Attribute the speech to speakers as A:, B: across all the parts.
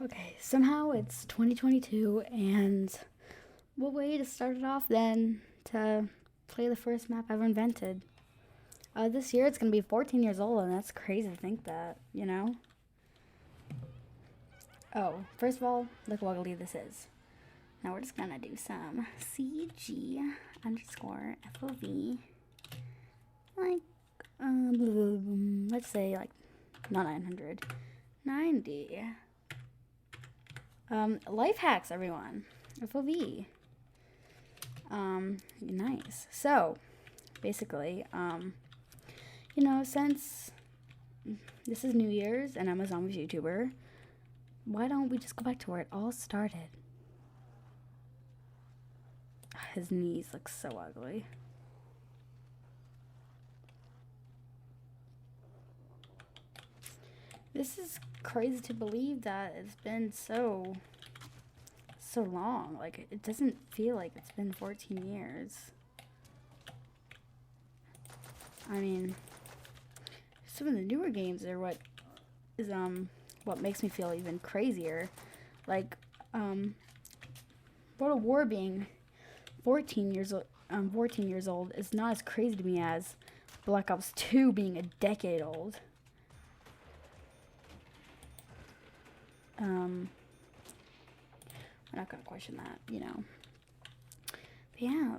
A: Okay, somehow it's 2022, and what way to start it off than to play the first map ever invented? This year it's gonna be 14 years old, and that's crazy to think that, you know? Oh, first of all, look what ugly this is. Now we're just gonna do some CG underscore FOV, like, let's say, like, not 900, 90. Life hacks, everyone. FOV. Nice. So, basically, since this is New Year's and I'm a zombies YouTuber, why don't we just go back to where it all started? His knees look so ugly. This is crazy to believe that it's been so long. Like, it doesn't feel like it's been 14 years. I mean, some of the newer games are what makes me feel even crazier. Like, World of War being 14 years old is not as crazy to me as Black Ops 2 being a decade old. I'm not gonna question that, But yeah,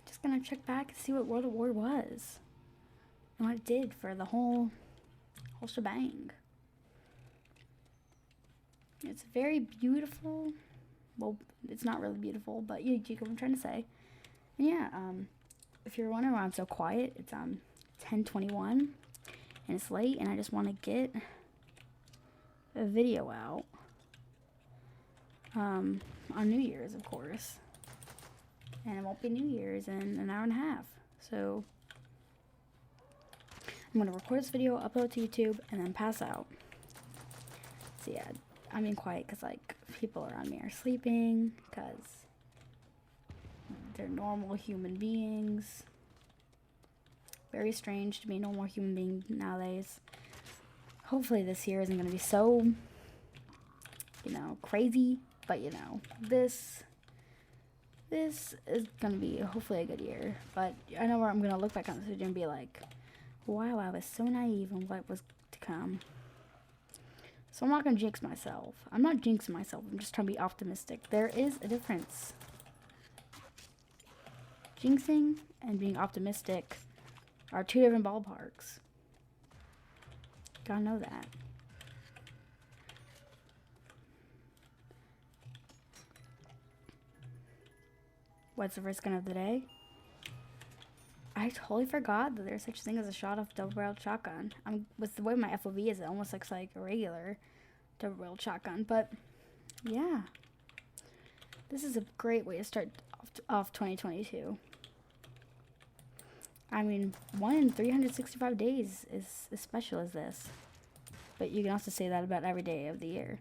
A: just gonna check back and see what World of War was and what it did for the whole shebang. It's very beautiful. Well, it's not really beautiful, but you get what I'm trying to say. And yeah, if you're wondering why I'm so quiet, it's 10:21 and it's late, and I just want to get a video out on New Year's, of course. And it won't be New Year's in an hour and a half. So I'm going to record this video, upload to YouTube, and then pass out. So yeah, I'm being quiet because, like, people around me are sleeping because they're normal human beings. Very strange to be a normal human being nowadays. Hopefully this year isn't going to be so, crazy. But, this is going to be hopefully a good year. But I know where I'm going to look back on this video and be like, wow, I was so naive on what was to come. So I'm not going to jinx myself. I'm not jinxing myself. I'm just trying to be optimistic. There is a difference. Jinxing and being optimistic are two different ballparks. Gotta know that. What's the first gun of the day? I totally forgot that there's such a thing as a shot-off double-barreled shotgun. With the way my FOV is, it almost looks like a regular double-barreled shotgun. But yeah, this is a great way to start off 2022. I mean, 1 in 365 days is as special as this. But you can also say that about every day of the year.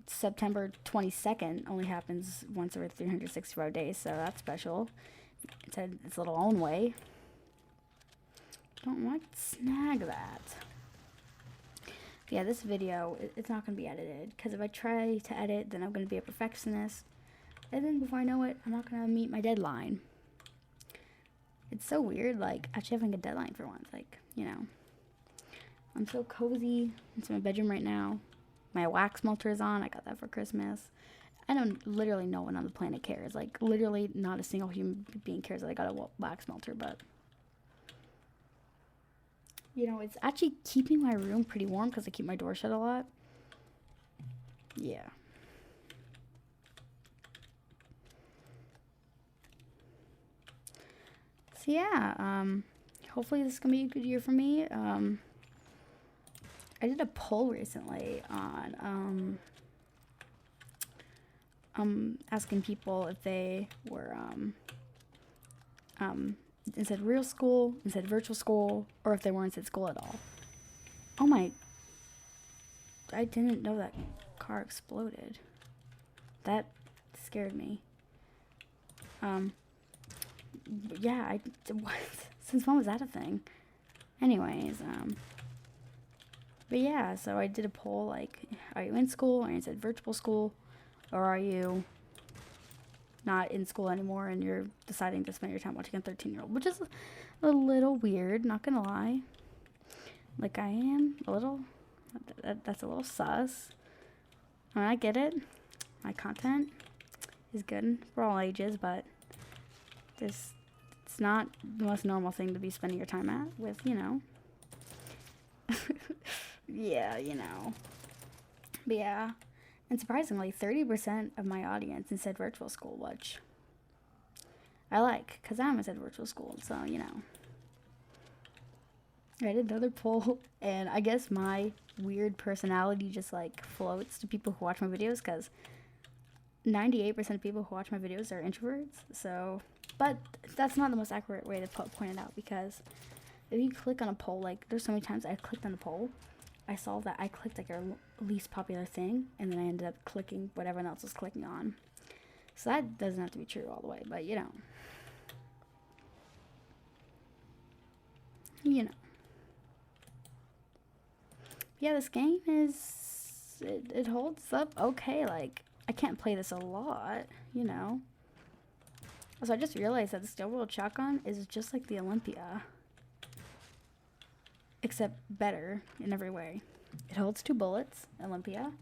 A: September 22nd only happens once every 365 days, so that's special. It's its little own way. Don't want to snag that. But yeah, this video, it's not going to be edited, because if I try to edit, then I'm going to be a perfectionist. And then before I know it, I'm not going to meet my deadline. It's so weird, like, actually having a deadline for once. Like, I'm so cozy into my bedroom right now. My wax melter is on. I got that for Christmas. I don't, literally no one on the planet cares. Like, literally not a single human being cares that I got a wax melter, but it's actually keeping my room pretty warm because I keep my door shut a lot. Yeah. So yeah, hopefully this is gonna be a good year for me. I did a poll recently on asking people if they were instead real school, instead virtual school, or if they weren't at school at all. Oh my, I didn't know that car exploded. That scared me. Yeah, what? Since when was that a thing? Anyways, But yeah, so I did a poll like, are you in school? And I said virtual school, or are you not in school anymore and you're deciding to spend your time watching a 13-year-old, which is a little weird, not gonna lie. Like, I am a little, that's a little sus. I mean, I get it. My content is good for all ages, but it's not the most normal thing to be spending your time at with, you know. Yeah, you know. But yeah. And surprisingly, 30% of my audience said virtual school, which I like, because I'm said virtual school, so, you know. I did another poll, and I guess my weird personality just, like, floats to people who watch my videos, because 98% of people who watch my videos are introverts, so, but that's not the most accurate way to point it out, because if you click on a poll, like, there's so many times I clicked on a poll, I saw that I clicked, like, our least popular thing, and then I ended up clicking what everyone else was clicking on. So that doesn't have to be true all the way, but, you know. You know. Yeah, this game is, it holds up okay. Like, I can't play this a lot, you know. So I just realized that the Steel World Shotgun is just like the Olympia, except better in every way. It holds 2 bullets, Olympia.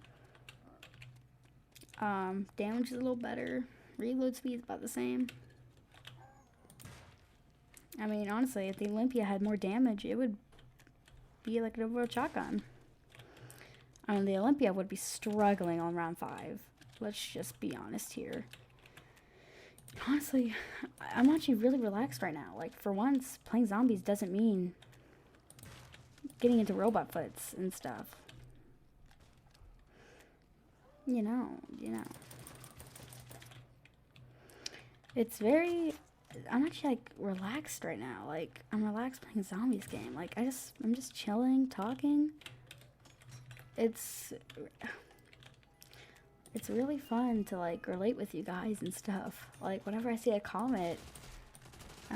A: Damage is a little better. Reload speed is about the same. I mean, honestly, if the Olympia had more damage, it would be like an overworld shotgun. I mean, the Olympia would be struggling on round 5. Let's just be honest here. Honestly, I'm actually really relaxed right now. Like, for once, playing zombies doesn't mean getting into robot foots and stuff. You know. It's very, I'm actually, like, relaxed right now. Like, I'm relaxed playing zombies game. Like, I'm just chilling, talking. It's really fun to, like, relate with you guys and stuff. Like, whenever I see a comment, I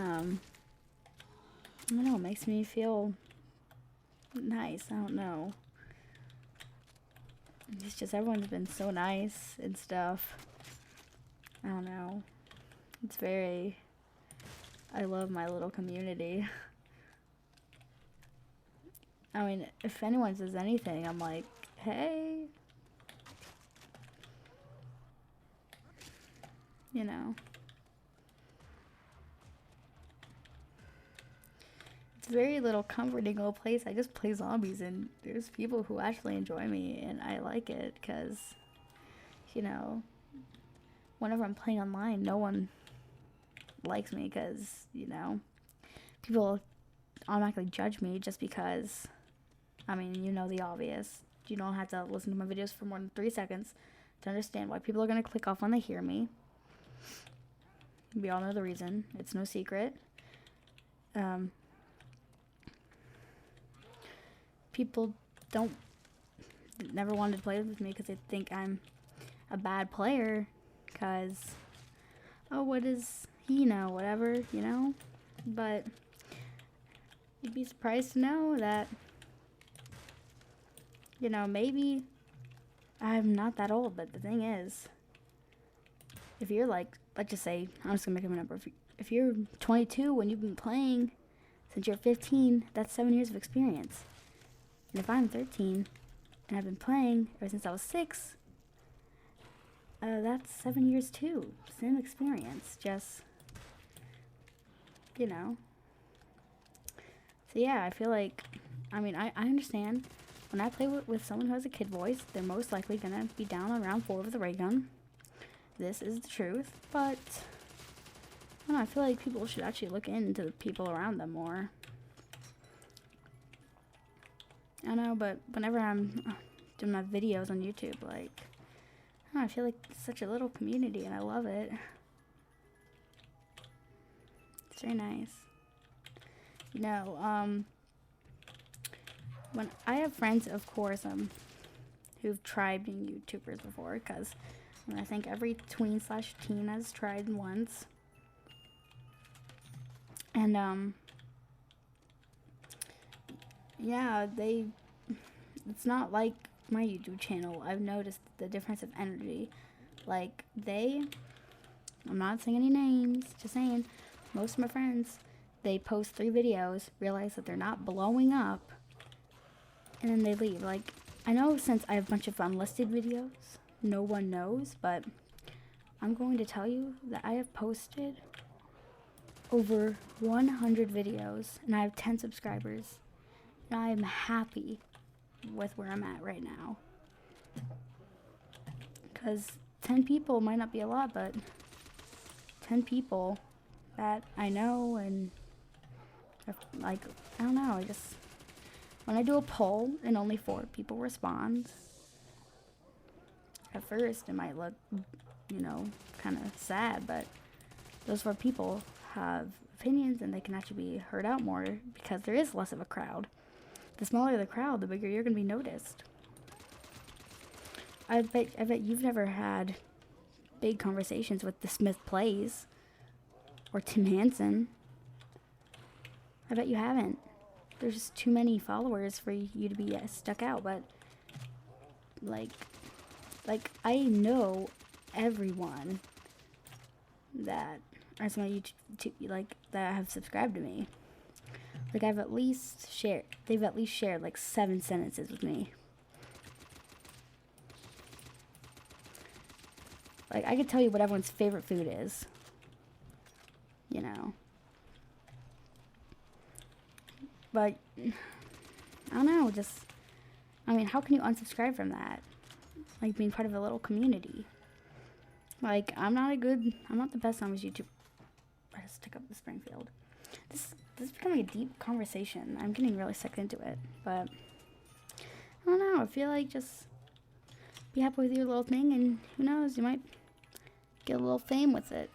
A: don't know, it makes me feel nice. I don't know. It's just everyone's been so nice and stuff. I don't know. It's very, I love my little community. I mean, if anyone says anything, I'm like, hey. You know. It's a very little comforting little place. I just play zombies, and there's people who actually enjoy me, and I like it, because, you know, whenever I'm playing online, no one likes me, because, you know, people automatically judge me just because, I mean, you know the obvious. You don't have to listen to my videos for more than 3 seconds to understand why people are going to click off when they hear me. We all know the reason. It's no secret. People never wanted to play with me because they think I'm a bad player, because, oh, what does he know, whatever, you know. But you'd be surprised to know that, you know, maybe I'm not that old, but the thing is, if you're like, let's just say, I'm just gonna make up a number, if you're 22 and you've been playing since you're 15, that's 7 years of experience. And if I'm 13 and I've been playing ever since I was 6, that's 7 years too. Same experience, just, you know. So yeah, I feel like, I mean, I understand. When I play with someone who has a kid voice, they're most likely gonna be down on round 4 with a ray gun. This is the truth, but I don't know, I feel like people should actually look into the people around them more. I know, but whenever I'm doing my videos on YouTube, like, I don't know, I feel like it's such a little community, and I love it. It's very nice. You know, when I have friends, of course, who've tried being YouTubers before, because I think every tween/teen has tried once. And, yeah, it's not like my YouTube channel. I've noticed the difference of energy. Like, I'm not saying any names, just saying, most of my friends, they post 3 videos, realize that they're not blowing up, and then they leave. Like, I know since I have a bunch of unlisted videos, no one knows, but I'm going to tell you that I have posted over 100 videos, and I have 10 subscribers, and I am happy with where I'm at right now. Because 10 people might not be a lot, but 10 people that I know, and like, I don't know, when I do a poll and only 4 people respond, at first it might look, kind of sad, but those 4 people have opinions and they can actually be heard out more because there is less of a crowd. The smaller the crowd, the bigger you're going to be noticed. I bet you've never had big conversations with the Smith Plays or Tim Hansen. I bet you haven't. There's just too many followers for you to be stuck out. But like I know everyone that are some of you that have subscribed to me. Like, they've at least shared like 7 sentences with me. Like, I could tell you what everyone's favorite food is. But, I don't know, how can you unsubscribe from that? Like, being part of a little community. Like, I'm not the best on YouTube. I just took up the Springfield. This is becoming a deep conversation. I'm getting really sucked into it. But, I don't know, I feel like just be happy with your little thing, and who knows, you might get a little fame with it.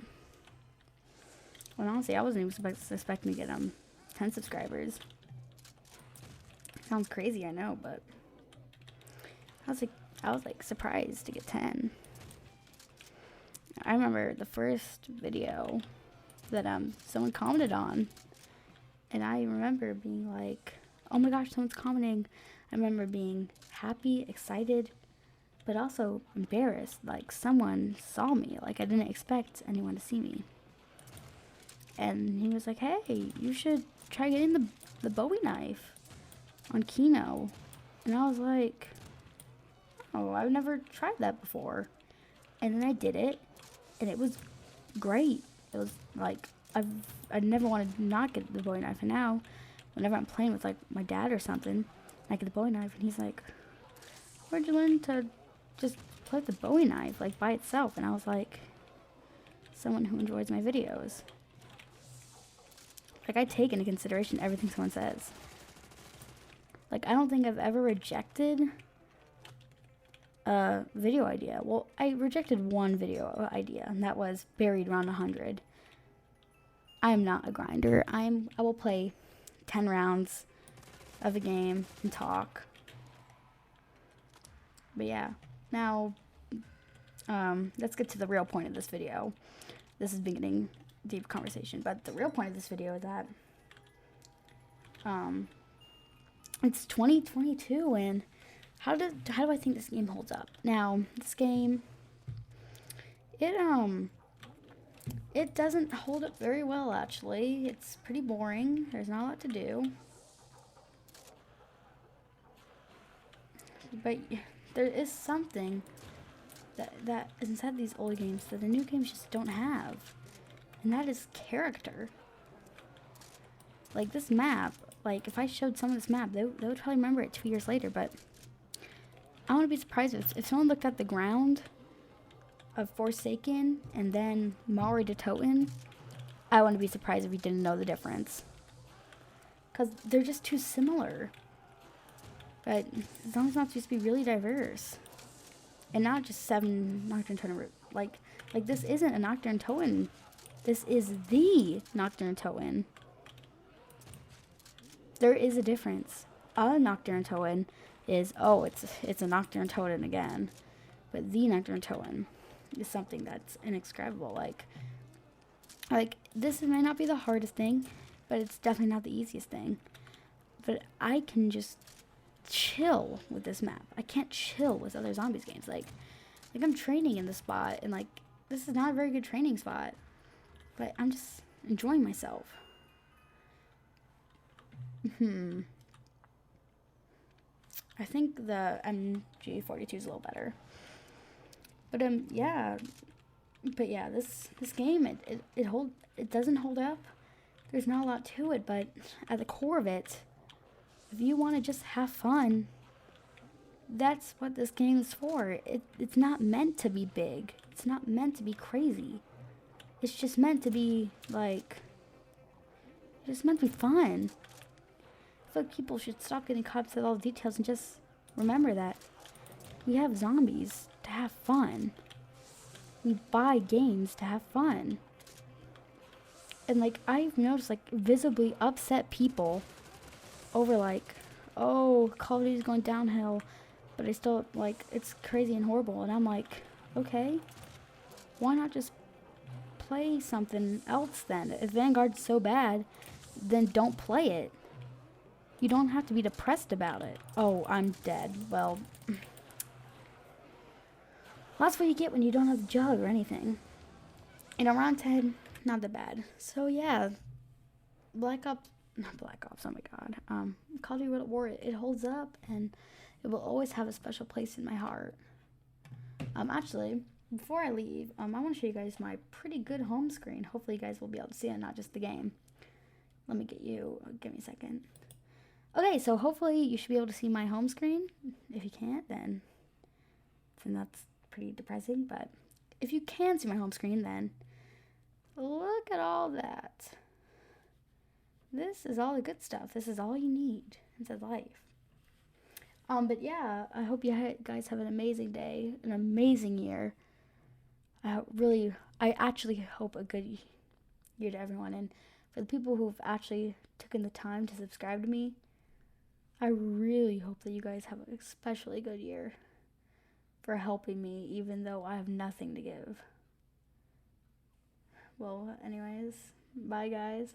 A: Well, honestly, I wasn't even expecting to get 10 subscribers. Sounds crazy, I know, but I was surprised to get 10. I remember the first video that someone commented on, and I remember being like, oh my gosh, someone's commenting. I remember being happy, excited, but also embarrassed. Like, someone saw me. Like, I didn't expect anyone to see me. And he was like, hey, you should try getting the Bowie knife on Kino. And I was like, oh, I've never tried that before. And then I did it, and it was great. It was like, I never wanted to not get the Bowie knife. And now, whenever I'm playing with like my dad or something, I get the Bowie knife, and he's like, where'd you learn to just play with the Bowie knife, like, by itself? And I was like, someone who enjoys my videos. Like, I take into consideration everything someone says. Like, I don't think I've ever rejected a video idea. Well, I rejected one video idea, and that was buried around 100. I am not a grinder. I will play 10 rounds of a game and talk. But yeah, now, let's get to the real point of this video. This is beginning deep conversation, but the real point of this video is that, it's 2022, and how do I think this game holds up? Now, this game, it doesn't hold up very well, actually. It's pretty boring. There's not a lot to do. But there is something that is inside these old games that the new games just don't have. And that is character. Like, this map, like, if I showed someone this map, they would probably remember it 2 years later, but I wouldn't be surprised if someone looked at the ground of Forsaken and then Maori de Toten, I wouldn't be surprised if we didn't know the difference. Because they're just too similar. But as long as it's not supposed to be really diverse. And not just 7 Nocturne Toten. Like, this isn't a Nocturne Toten. This is the Nocturne Toten. There is a difference. A Nocturne Toten is, oh, it's a Nocturne Toten again. But the Nocturne Toten is something that's indescribable. Like, this might not be the hardest thing, but it's definitely not the easiest thing. But I can just chill with this map. I can't chill with other zombies games. Like I'm training in this spot, and like this is not a very good training spot, but I'm just enjoying myself. I think the MG42 is a little better. But yeah. But yeah, this game it doesn't hold up. There's not a lot to it, but at the core of it, if you want to just have fun, that's what this game is for. It's not meant to be big. It's not meant to be crazy. It's just meant to be like, it's just meant to be fun. I feel like people should stop getting caught up with all the details and just remember that we have zombies to have fun. We buy games to have fun. And like I've noticed like visibly upset people over like, oh, Call of Duty's going downhill, but I still like it's crazy and horrible. And I'm like, okay, why not just play something else then? If Vanguard's so bad, then don't play it. You don't have to be depressed about it. Oh, I'm dead. Well, that's what you get when you don't have a jug or anything. In round 10, not that bad. So yeah, not Black Ops, oh my god. Call of Duty World at War, it holds up, and it will always have a special place in my heart. Actually, before I leave, I want to show you guys my pretty good home screen. Hopefully you guys will be able to see it, not just the game. Let me give me a second. Okay, so hopefully you should be able to see my home screen. If you can't, then that's pretty depressing, but if you can see my home screen, then look at all that. This is all the good stuff. This is all you need into life. But yeah, I hope you guys have an amazing day, an amazing year. I actually hope a good year to everyone. And for the people who've actually taken the time to subscribe to me, I really hope that you guys have an especially good year for helping me, even though I have nothing to give. Well, anyways, bye guys.